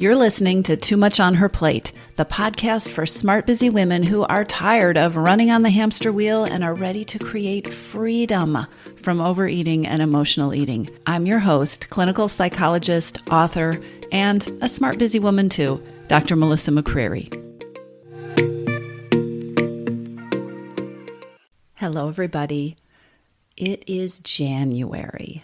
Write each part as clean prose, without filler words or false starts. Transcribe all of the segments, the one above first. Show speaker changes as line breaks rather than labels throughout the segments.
You're listening to Too Much on Her Plate, the podcast for smart, busy women who are tired of running on the hamster wheel and are ready to create freedom from overeating and emotional eating. I'm your host, clinical psychologist, author, and a smart, busy woman too, Dr. Melissa McCreary. Hello, everybody. It is January.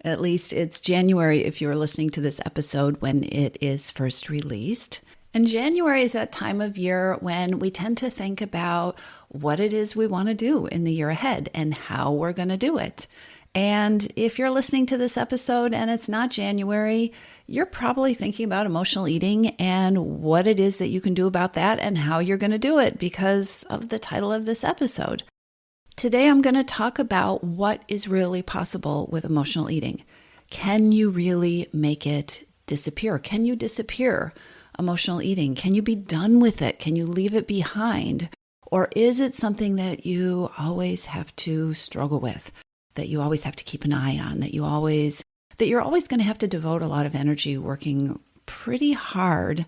At least it's January if you're listening to this episode when it is first released. And January is that time of year when we tend to think about what it is we want to do in the year ahead and how we're going to do it. And if you're listening to this episode and it's not January, you're probably thinking about emotional eating and what it is that you can do about that and how you're going to do it because of the title of this episode. Today, I'm going to talk about what is really possible with emotional eating. Can you really make it disappear? Can you disappear emotional eating? Can you be done with it? Can you leave it behind? Or is it something that you always have to struggle with, that you always have to keep an eye on, that you're always going to have to devote a lot of energy working pretty hard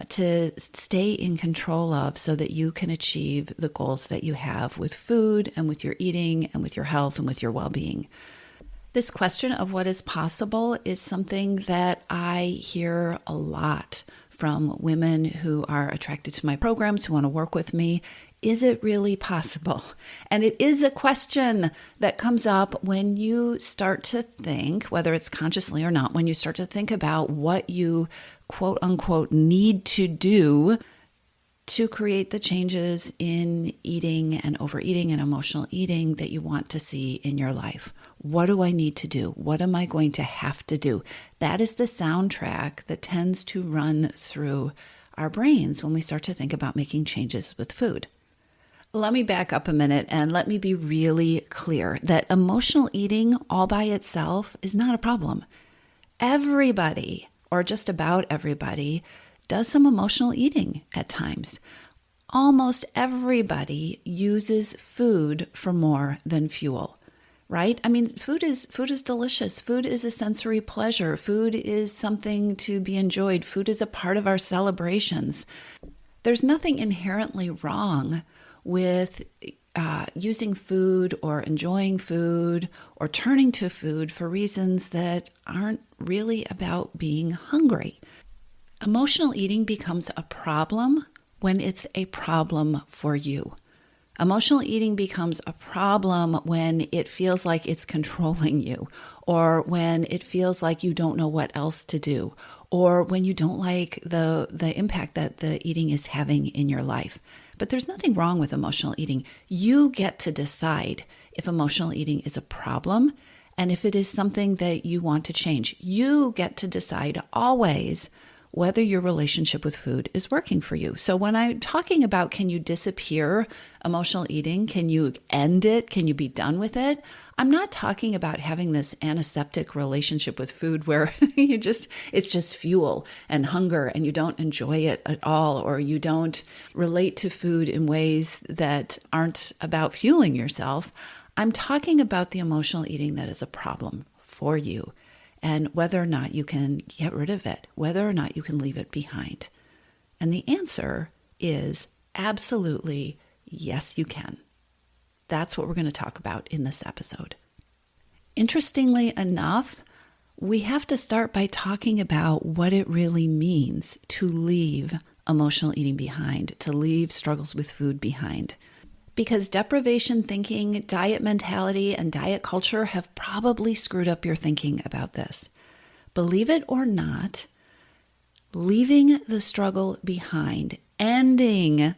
to stay in control of so that you can achieve the goals that you have with food and with your eating and with your health and with your well-being. This question of what is possible is something that I hear a lot from women who are attracted to my programs, who want to work with me. Is it really possible? And it is a question that comes up when you start to think, whether it's consciously or not, when you start to think about what you quote unquote need to do to create the changes in eating and overeating and emotional eating that you want to see in your life. What do I need to do? What am I going to have to do? That is the soundtrack that tends to run through our brains when we start to think about making changes with food. Let me back up a minute and let me be really clear that emotional eating all by itself is not a problem. Everybody, or just about everybody, does some emotional eating at times. Almost everybody uses food for more than fuel, right? I mean, food is delicious. Food is a sensory pleasure. Food is something to be enjoyed. Food is a part of our celebrations. There's nothing inherently wrong with using food or enjoying food or turning to food for reasons that aren't really about being hungry. Emotional eating becomes a problem when it's a problem for you. Emotional eating becomes a problem when it feels like it's controlling you, or when it feels like you don't know what else to do, or when you don't like the impact that the eating is having in your life. But there's nothing wrong with emotional eating. You get to decide if emotional eating is a problem and if it is something that you want to change. You get to decide always whether your relationship with food is working for you. So when I'm talking about can you disappear emotional eating, can you end it, can you be done with it, I'm not talking about having this antiseptic relationship with food where it's just fuel and hunger and you don't enjoy it at all, or you don't relate to food in ways that aren't about fueling yourself. I'm talking about the emotional eating that is a problem for you, and whether or not you can get rid of it, whether or not you can leave it behind. And the answer is absolutely yes, you can. That's what we're going to talk about in this episode. Interestingly enough, we have to start by talking about what it really means to leave emotional eating behind, to leave struggles with food behind. Because deprivation thinking, diet mentality, and diet culture have probably screwed up your thinking about this. Believe it or not, leaving the struggle behind, ending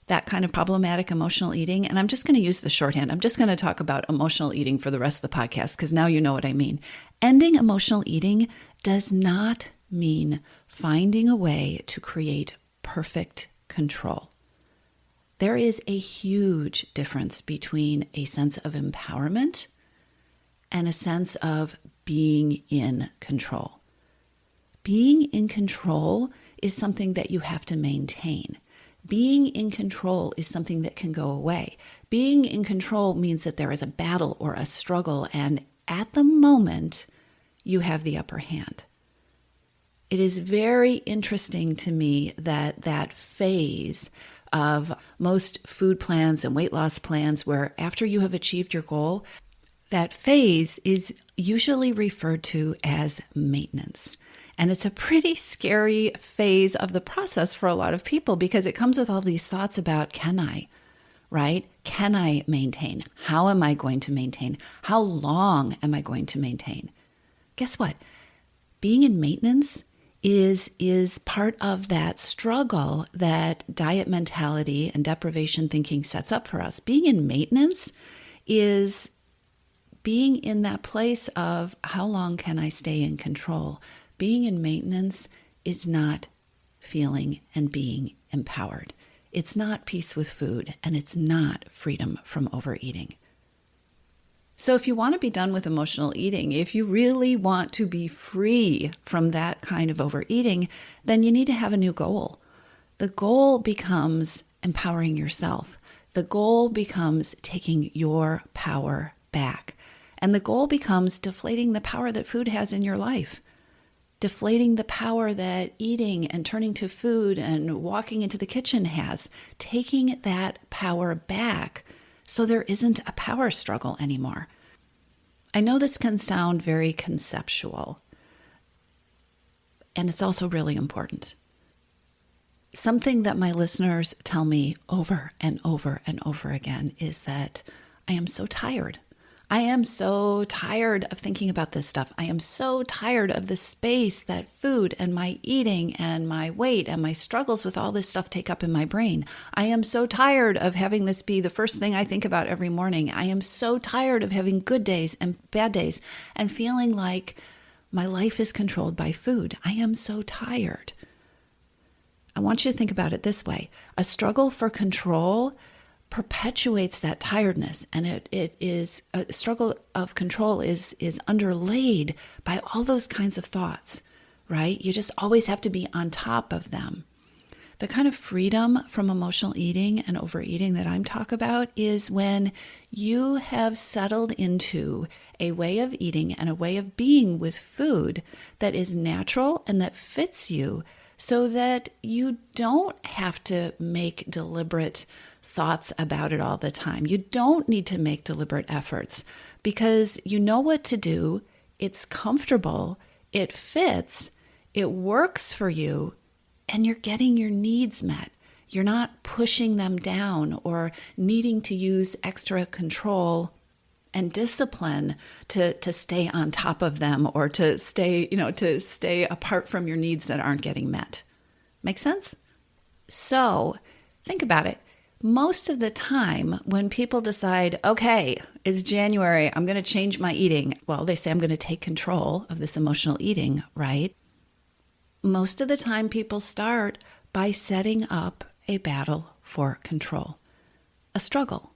that kind of problematic emotional eating, and I'm just going to use the shorthand. I'm just going to talk about emotional eating for the rest of the podcast because now you know what I mean. Ending emotional eating does not mean finding a way to create perfect control. There is a huge difference between a sense of empowerment and a sense of being in control. Being in control is something that you have to maintain. Being in control is something that can go away. Being in control means that there is a battle or a struggle, and at the moment, you have the upper hand. it is very interesting to me that that phase of most food plans and weight loss plans where after you have achieved your goal, that phase is usually referred to as maintenance. And it's a pretty scary phase of the process for a lot of people because it comes with all these thoughts about, can I, right? Can I maintain? How am I going to maintain? How long am I going to maintain? Guess what? Being in maintenance is part of that struggle that diet mentality and deprivation thinking sets up for us. Being in maintenance is being in that place of how long can I stay in control? Being in maintenance is not feeling and being empowered. It's not peace with food, and it's not freedom from overeating. So if you want to be done with emotional eating, if you really want to be free from that kind of overeating, then you need to have a new goal. The goal becomes empowering yourself. The goal becomes taking your power back. And the goal becomes deflating the power that food has in your life. Deflating the power that eating and turning to food and walking into the kitchen has. Taking that power back so there isn't a power struggle anymore. I know this can sound very conceptual, and it's also really important. Something that my listeners tell me over and over and over again is that I am so tired. I am so tired of thinking about this stuff. I am so tired of the space that food and my eating and my weight and my struggles with all this stuff take up in my brain. I am so tired of having this be the first thing I think about every morning. I am so tired of having good days and bad days and feeling like my life is controlled by food. I am so tired. I want you to think about it this way. A struggle for control perpetuates that tiredness, and it is a struggle of control is underlaid by all those kinds of thoughts, right? You just always have to be on top of them. The kind of freedom from emotional eating and overeating that I'm talking about is when you have settled into a way of eating and a way of being with food that is natural and that fits you, so that you don't have to make deliberate thoughts about it all the time. You don't need to make deliberate efforts because you know what to do. It's comfortable, it fits, it works for you, and you're getting your needs met. You're not pushing them down or needing to use extra control and discipline to stay on top of them or to stay apart from your needs that aren't getting met. Make sense? So think about it. Most of the time when people decide, okay, it's January, I'm going to change my eating. Well, they say I'm going to take control of this emotional eating, right? Most of the time people start by setting up a battle for control, a struggle.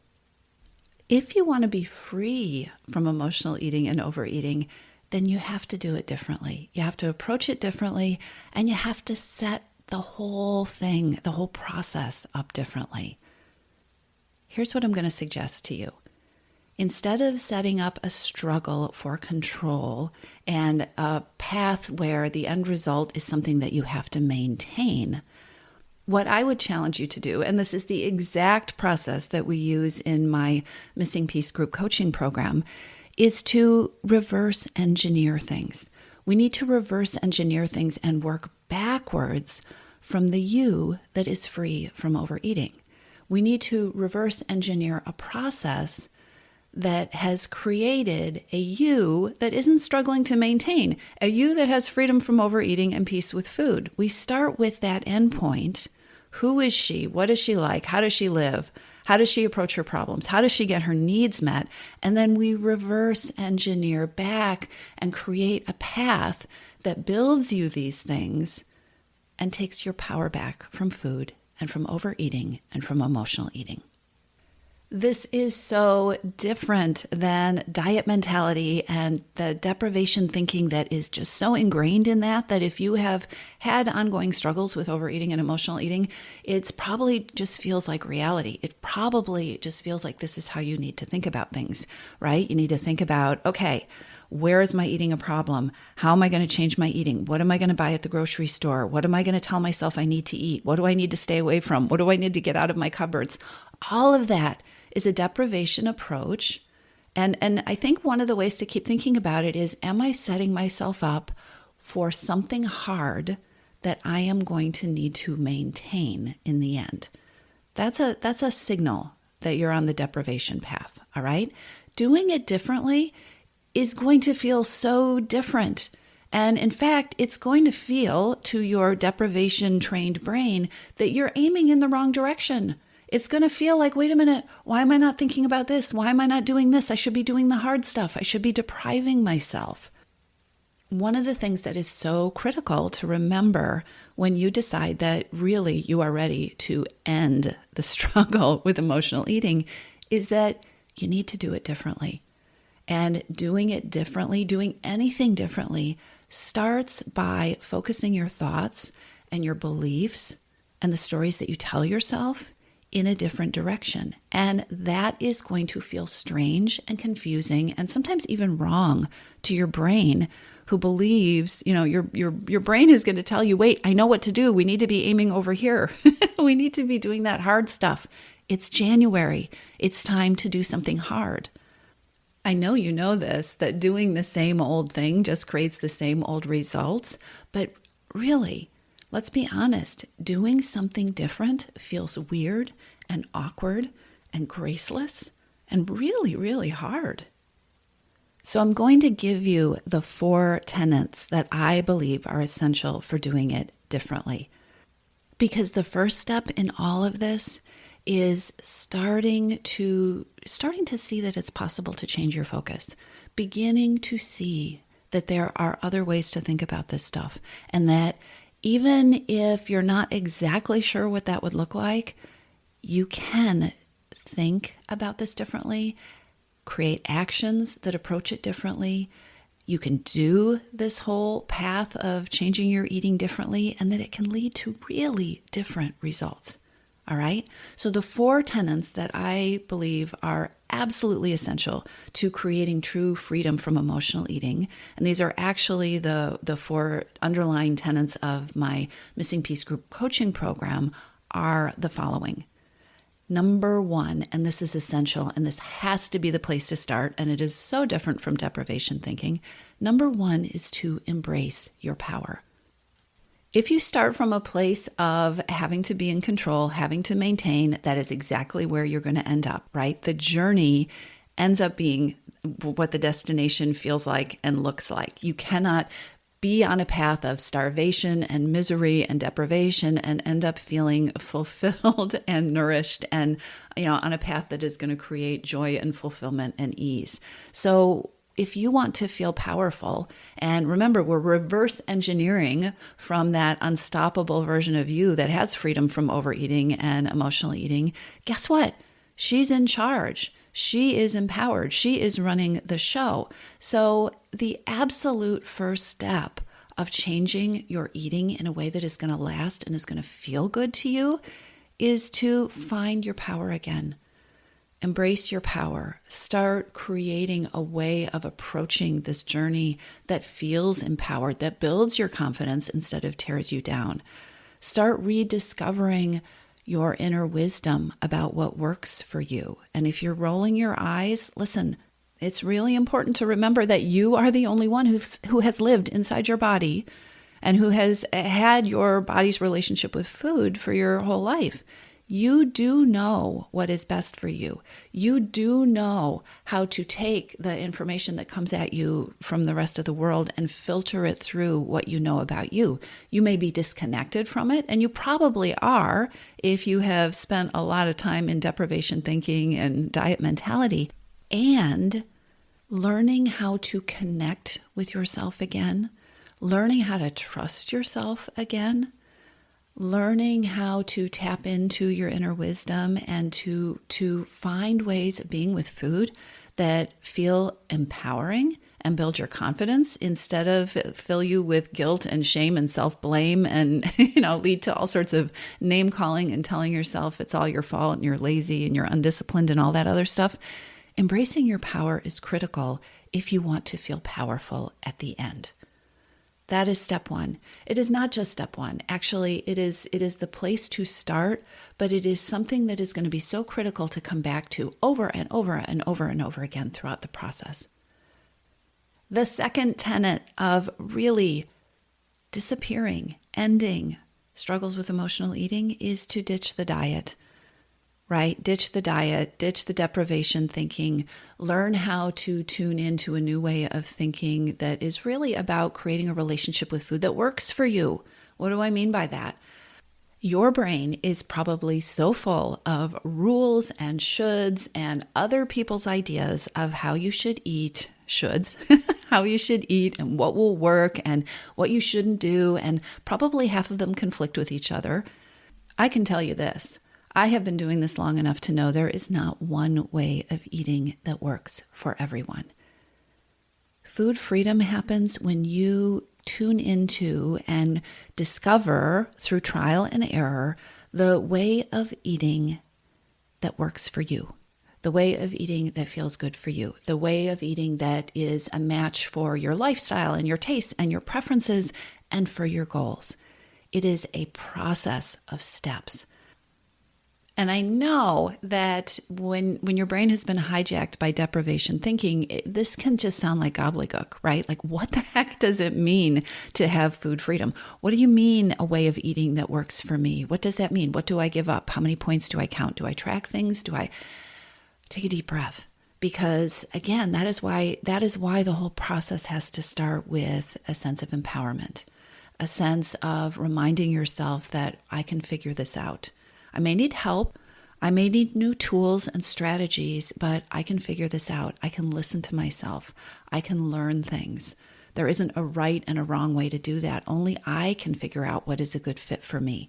If you want to be free from emotional eating and overeating, then you have to do it differently. You have to approach it differently, and you have to set the whole thing, the whole process up differently. Here's what I'm going to suggest to you. Instead of setting up a struggle for control and a path where the end result is something that you have to maintain, what I would challenge you to do, and this is the exact process that we use in my Missing Piece group coaching program, is to reverse engineer things. We need to reverse engineer things and work backwards from the you that is free from overeating. We need to reverse engineer a process that has created a you that isn't struggling to maintain, a you that has freedom from overeating and peace with food. We start with that endpoint. Who is she? What is she like? How does she live? How does she approach her problems? How does she get her needs met? And then we reverse engineer back and create a path that builds you these things and takes your power back from food and from overeating and from emotional eating. This is so different than diet mentality and the deprivation thinking that is just so ingrained in that if you have had ongoing struggles with overeating and emotional eating, it's probably just feels like reality. It probably just feels like this is how you need to think about things, right? You need to think about, okay, Where is my eating a problem? How am I going to change my eating? What am I going to buy at the grocery store? What am I going to tell myself I need to eat? What do I need to stay away from? What do I need to get out of my cupboards? All of that is a deprivation approach. And I think one of the ways to keep thinking about it is, am I setting myself up for something hard that I am going to need to maintain in the end? That's a signal that you're on the deprivation path, all right? Doing it differently is going to feel so different. And in fact, it's going to feel to your deprivation trained brain that you're aiming in the wrong direction. It's going to feel like, wait a minute, why am I not thinking about this? Why am I not doing this? I should be doing the hard stuff. I should be depriving myself. One of the things that is so critical to remember when you decide that really you are ready to end the struggle with emotional eating is that you need to do it differently. And doing it differently, doing anything differently, starts by focusing your thoughts and your beliefs and the stories that you tell yourself in a different direction. And that is going to feel strange and confusing and sometimes even wrong to your brain, who believes, your brain is going to tell you, wait, I know what to do. We need to be aiming over here. We need to be doing that hard stuff. It's January. It's time to do something hard. I know you know this, that doing the same old thing just creates the same old results. But really, let's be honest, doing something different feels weird and awkward and graceless and really, really hard. So I'm going to give you the 4 tenets that I believe are essential for doing it differently. Because the first step in all of this is starting to see that it's possible to change your focus, beginning to see that there are other ways to think about this stuff, and that even if you're not exactly sure what that would look like, you can think about this differently, create actions that approach it differently. You can do this whole path of changing your eating differently, and that it can lead to really different results. All right? So the 4 tenets that I believe are absolutely essential to creating true freedom from emotional eating, and these are actually the 4 underlying tenets of my Missing Piece Group coaching program, are the following. Number 1, and this is essential, and this has to be the place to start, and it is so different from deprivation thinking. Number 1 is to embrace your power. If you start from a place of having to be in control, having to maintain, that is exactly where you're going to end up, right? The journey ends up being what the destination feels like and looks like. You cannot be on a path of starvation and misery and deprivation and end up feeling fulfilled and nourished and, on a path that is going to create joy and fulfillment and ease. So if you want to feel powerful, and remember, we're reverse engineering from that unstoppable version of you that has freedom from overeating and emotional eating, guess what? She's in charge. She is empowered. She is running the show. So the absolute first step of changing your eating in a way that is going to last and is going to feel good to you is to find your power again. Embrace your power. Start creating a way of approaching this journey that feels empowered, that builds your confidence instead of tears you down. Start rediscovering your inner wisdom about what works for you. And if you're rolling your eyes, listen, it's really important to remember that you are the only one who has lived inside your body and who has had your body's relationship with food for your whole life. You do know what is best for you. You do know how to take the information that comes at you from the rest of the world and filter it through what you know about you. You may be disconnected from it, and you probably are if you have spent a lot of time in deprivation thinking and diet mentality. And learning how to connect with yourself again, learning how to trust yourself again, learning how to tap into your inner wisdom and to find ways of being with food that feel empowering and build your confidence instead of fill you with guilt and shame and self-blame and lead to all sorts of name calling and telling yourself it's all your fault and you're lazy and you're undisciplined and all that other stuff. Embracing your power is critical if you want to feel powerful at the end. That is step one. It is not just step one. Actually, it is the place to start, but it is something that is going to be so critical to come back to over and over and over and over again throughout the process. The second tenet of really disappearing, ending struggles with emotional eating is to ditch the diet. Right? Ditch the diet, ditch the deprivation thinking, learn how to tune into a new way of thinking that is really about creating a relationship with food that works for you. What do I mean by that? Your brain is probably so full of rules and shoulds and other people's ideas of how you should eat, shoulds, how you should eat and what will work and what you shouldn't do, and probably half of them conflict with each other. I can tell you this. I have been doing this long enough to know there is not one way of eating that works for everyone. Food freedom happens when you tune into and discover through trial and error the way of eating that works for you, the way of eating that feels good for you, the way of eating that is a match for your lifestyle and your tastes and your preferences and for your goals. It is a process of steps. And I know that when your brain has been hijacked by deprivation thinking, this can just sound like gobbledygook, right? Like, what the heck does it mean to have food freedom? What do you mean a way of eating that works for me? What does that mean? What do I give up? How many points do I count? Do I track things? Do I take a deep breath? Because again, that is why the whole process has to start with a sense of empowerment, a sense of reminding yourself that I can figure this out. I may need help, I may need new tools and strategies, but I can figure this out. I can listen to myself. I can learn things. There isn't a right and a wrong way to do that. Only I can figure out what is a good fit for me.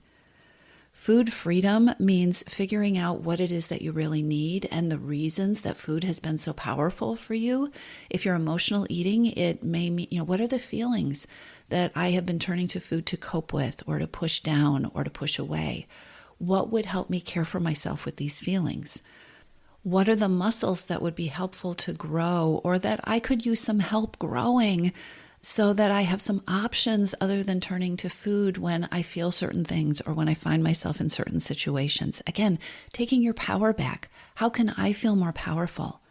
Food freedom means figuring out what it is that you really need and the reasons that food has been so powerful for you. If you're emotional eating, it may mean, what are the feelings that I have been turning to food to cope with or to push down or to push away? What would help me care for myself with these feelings? What are the muscles that would be helpful to grow or that I could use some help growing so that I have some options other than turning to food when I feel certain things or when I find myself in certain situations? Again, taking your power back. How can I feel more powerful?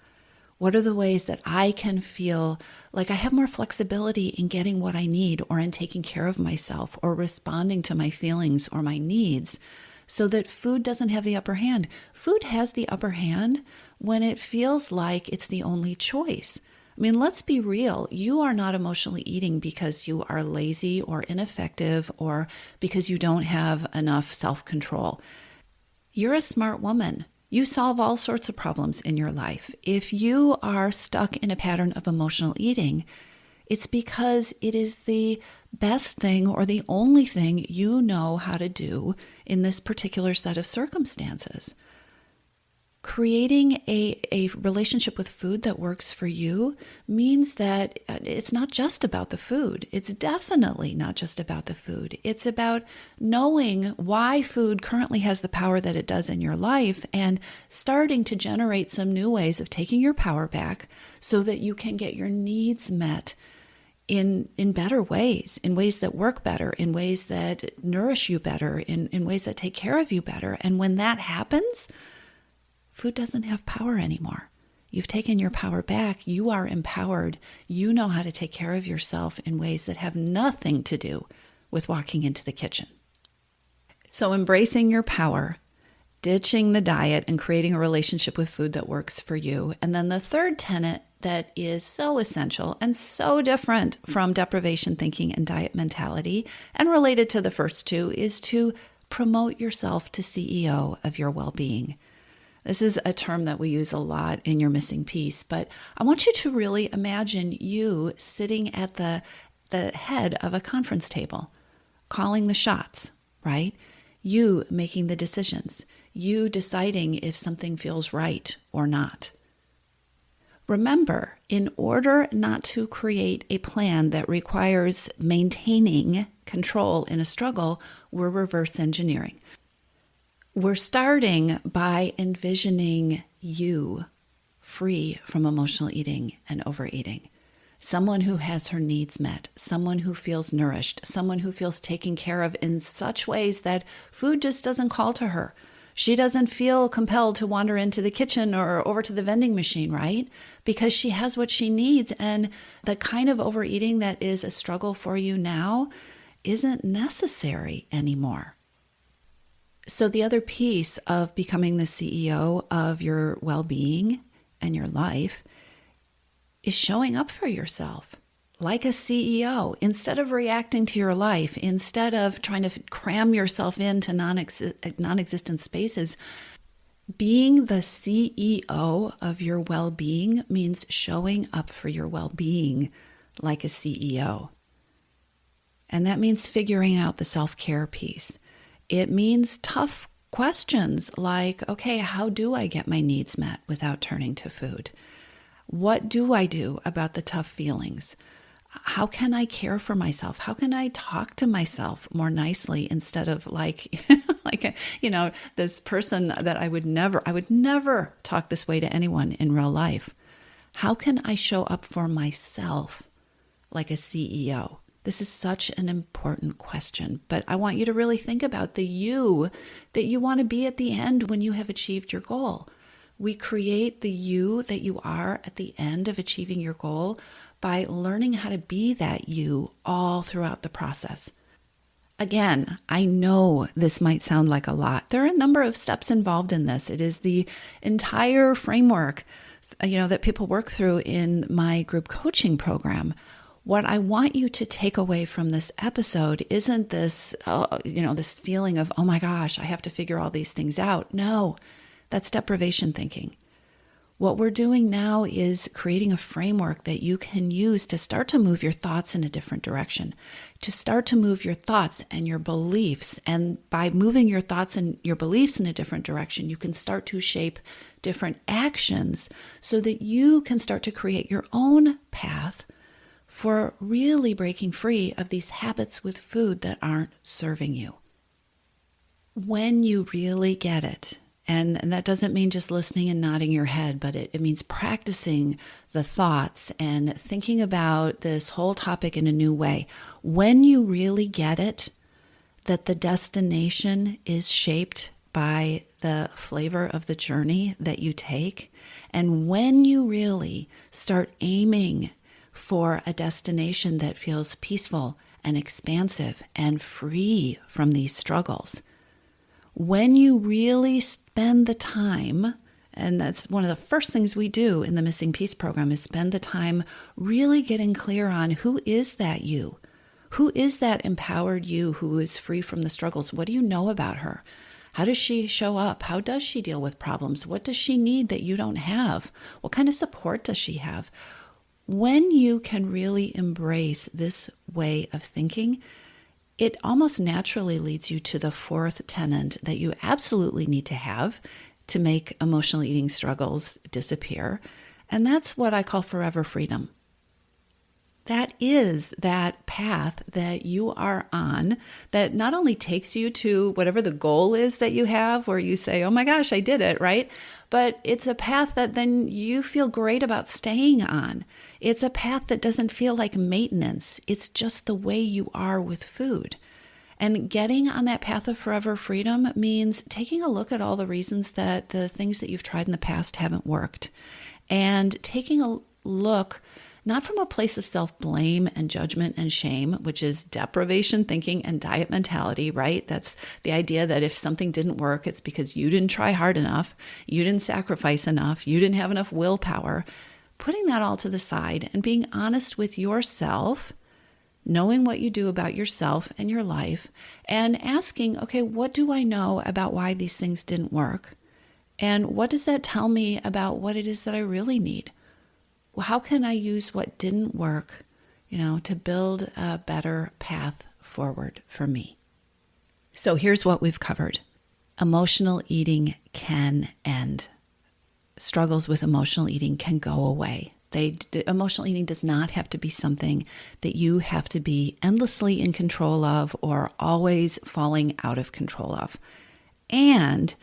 What are the ways that I can feel like I have more flexibility in getting what I need or in taking care of myself or responding to my feelings or my needs so that food doesn't have the upper hand? Food has the upper hand when it feels like it's the only choice. I mean, let's be real. You are not emotionally eating because you are lazy or ineffective or because you don't have enough self-control. You're a smart woman. You solve all sorts of problems in your life. If you are stuck in a pattern of emotional eating, it's because it is the best thing or the only thing you know how to do in this particular set of circumstances. Creating a relationship with food that works for you means that it's not just about the food. It's definitely not just about the food. It's about knowing why food currently has the power that it does in your life and starting to generate some new ways of taking your power back so that you can get your needs met in better ways, in ways that work better, in ways that nourish you better, in ways that take care of you better. And when that happens, food doesn't have power anymore. You've taken your power back. You are empowered. You know how to take care of yourself in ways that have nothing to do with walking into the kitchen. So embracing your power, ditching the diet, and creating a relationship with food that works for you. And then the third tenet that is so essential and so different from deprivation thinking and diet mentality and related to the first two is to promote yourself to CEO of your well-being. This is a term that we use a lot in Your Missing Piece, but I want you to really imagine you sitting at the head of a conference table, calling the shots, right? You making the decisions, you deciding if something feels right or not. Remember, in order not to create a plan that requires maintaining control in a struggle, we're reverse engineering. We're starting by envisioning you free from emotional eating and overeating. Someone who has her needs met, someone who feels nourished, someone who feels taken care of in such ways that food just doesn't call to her. She doesn't feel compelled to wander into the kitchen or over to the vending machine, right? Because she has what she needs. And the kind of overeating that is a struggle for you now isn't necessary anymore. So the other piece of becoming the CEO of your well-being and your life is showing up for yourself like a CEO. Instead of reacting to your life, instead of trying to cram yourself into non-existent spaces, being the CEO of your well-being means showing up for your well-being like a CEO. And that means figuring out the self-care piece. It means tough questions like, okay, how do I get my needs met without turning to food? What do I do about the tough feelings? How can I care for myself? How can I talk to myself more nicely instead of like this person that I would never talk this way to anyone in real life. How can I show up for myself like a CEO? This is such an important question, but I want you to really think about the you that you want to be at the end when you have achieved your goal. We create the you that you are at the end of achieving your goal by learning how to be that you all throughout the process. Again, I know this might sound like a lot. There are a number of steps involved in this. It is the entire framework, that people work through in my group coaching program. What I want you to take away from this episode isn't this, this feeling of, oh my gosh, I have to figure all these things out. No. That's deprivation thinking. What we're doing now is creating a framework that you can use to start to move your thoughts in a different direction, to start to move your thoughts and your beliefs. And by moving your thoughts and your beliefs in a different direction, you can start to shape different actions so that you can start to create your own path for really breaking free of these habits with food that aren't serving you. When you really get it, and that doesn't mean just listening and nodding your head, but it means practicing the thoughts and thinking about this whole topic in a new way. When you really get it, that the destination is shaped by the flavor of the journey that you take, and when you really start aiming for a destination that feels peaceful and expansive and free from these struggles, when you really spend the time, and that's one of the first things we do in the Missing Piece program, is spend the time really getting clear on who is that you? Who is that empowered you who is free from the struggles? What do you know about her? How does she show up? How does she deal with problems? What does she need that you don't have? What kind of support does she have? When you can really embrace this way of thinking, it almost naturally leads you to the fourth tenet that you absolutely need to have to make emotional eating struggles disappear. And that's what I call forever freedom. That is that path that you are on that not only takes you to whatever the goal is that you have, where you say, oh my gosh, I did it, right? But it's a path that then you feel great about staying on. It's a path that doesn't feel like maintenance. It's just the way you are with food. And getting on that path of forever freedom means taking a look at all the reasons that the things that you've tried in the past haven't worked. And taking a look not from a place of self-blame and judgment and shame, which is deprivation thinking and diet mentality, right? That's the idea that if something didn't work, it's because you didn't try hard enough, you didn't sacrifice enough, you didn't have enough willpower. Putting that all to the side and being honest with yourself, knowing what you do about yourself and your life, and asking, okay, what do I know about why these things didn't work? And what does that tell me about what it is that I really need? How can I use what didn't work, to build a better path forward for me? So here's what we've covered. Emotional eating can end. Struggles with emotional eating can go away. Emotional eating does not have to be something that you have to be endlessly in control of or always falling out of control of. And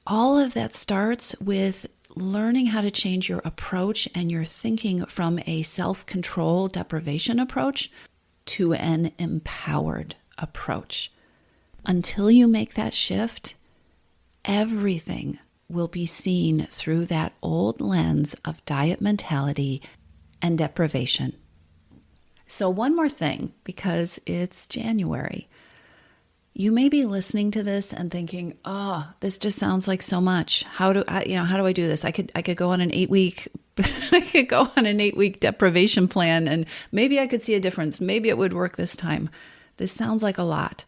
all of that starts with learning how to change your approach and your thinking from a self-control deprivation approach to an empowered approach. Until you make that shift, everything will be seen through that old lens of diet mentality and deprivation. So one more thing, because it's January. You may be listening to this and thinking, "Oh, this just sounds like so much. How do I do this? I could go on an 8-week deprivation plan, and maybe I could see a difference. Maybe it would work this time." This sounds like a lot.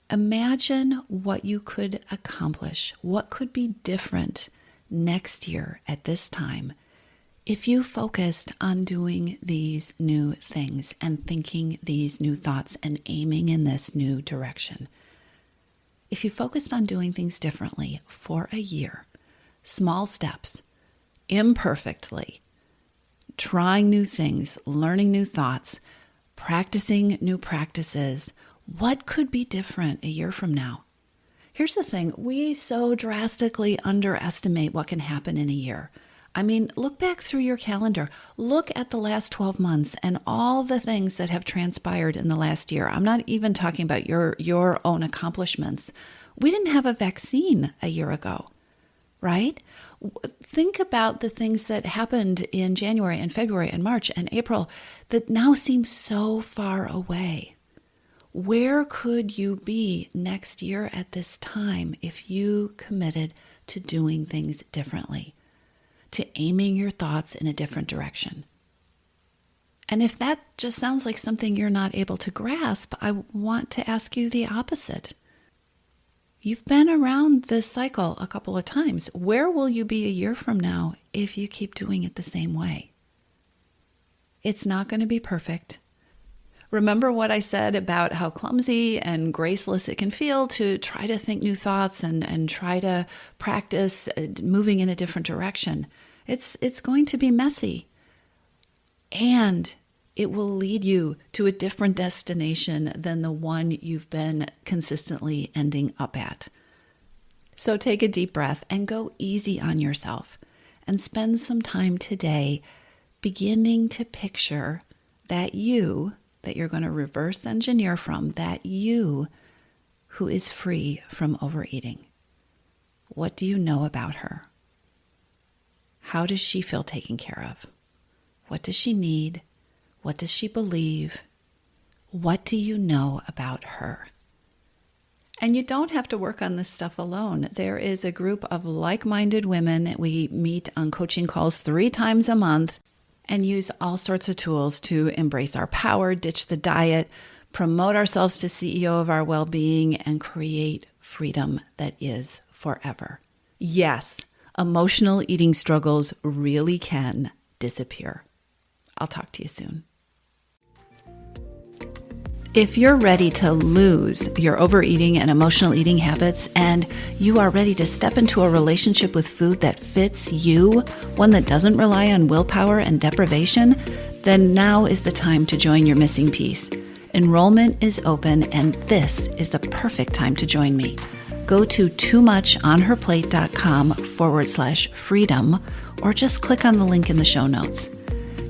Imagine what you could accomplish, what could be different next year at this time if you focused on doing these new things and thinking these new thoughts and aiming in this new direction. If you focused on doing things differently for a year, small steps, imperfectly, trying new things, learning new thoughts, practicing new practices, what could be different a year from now? Here's the thing, we so drastically underestimate what can happen in a year. I mean, look back through your calendar. Look at the last 12 months and all the things that have transpired in the last year. I'm not even talking about your own accomplishments. We didn't have a vaccine a year ago, right? Think about the things that happened in January and February and March and April that now seem so far away. Where could you be next year at this time if you committed to doing things differently, to aiming your thoughts in a different direction? And if that just sounds like something you're not able to grasp, I want to ask you the opposite. You've been around this cycle a couple of times. Where will you be a year from now if you keep doing it the same way? It's not going to be perfect. Remember what I said about how clumsy and graceless it can feel to try to think new thoughts and try to practice moving in a different direction. It's going to be messy. And it will lead you to a different destination than the one you've been consistently ending up at. So take a deep breath and go easy on yourself and spend some time today beginning to picture that you're going to reverse engineer from, that you who is free from overeating. What do you know about her? How does she feel taken care of? What does she need? What does she believe? What do you know about her? And you don't have to work on this stuff alone. There is a group of like-minded women. We meet on coaching calls 3 times a month and use all sorts of tools to embrace our power, ditch the diet, promote ourselves to CEO of our well-being, and create freedom that is forever. Yes, emotional eating struggles really can disappear. I'll talk to you soon. If you're ready to lose your overeating and emotional eating habits, and you are ready to step into a relationship with food that fits you, one that doesn't rely on willpower and deprivation, then now is the time to join your missing piece. Enrollment is open, and this is the perfect time to join me. Go to toomuchonherplate.com/freedom, or just click on the link in the show notes.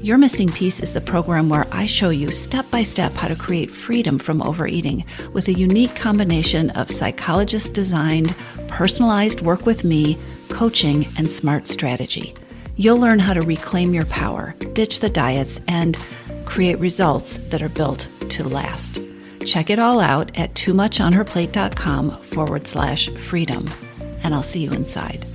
Your Missing Piece is the program where I show you step-by-step how to create freedom from overeating with a unique combination of psychologist-designed, personalized work with me, coaching, and smart strategy. You'll learn how to reclaim your power, ditch the diets, and create results that are built to last. Check it all out at toomuchonherplate.com/freedom, and I'll see you inside.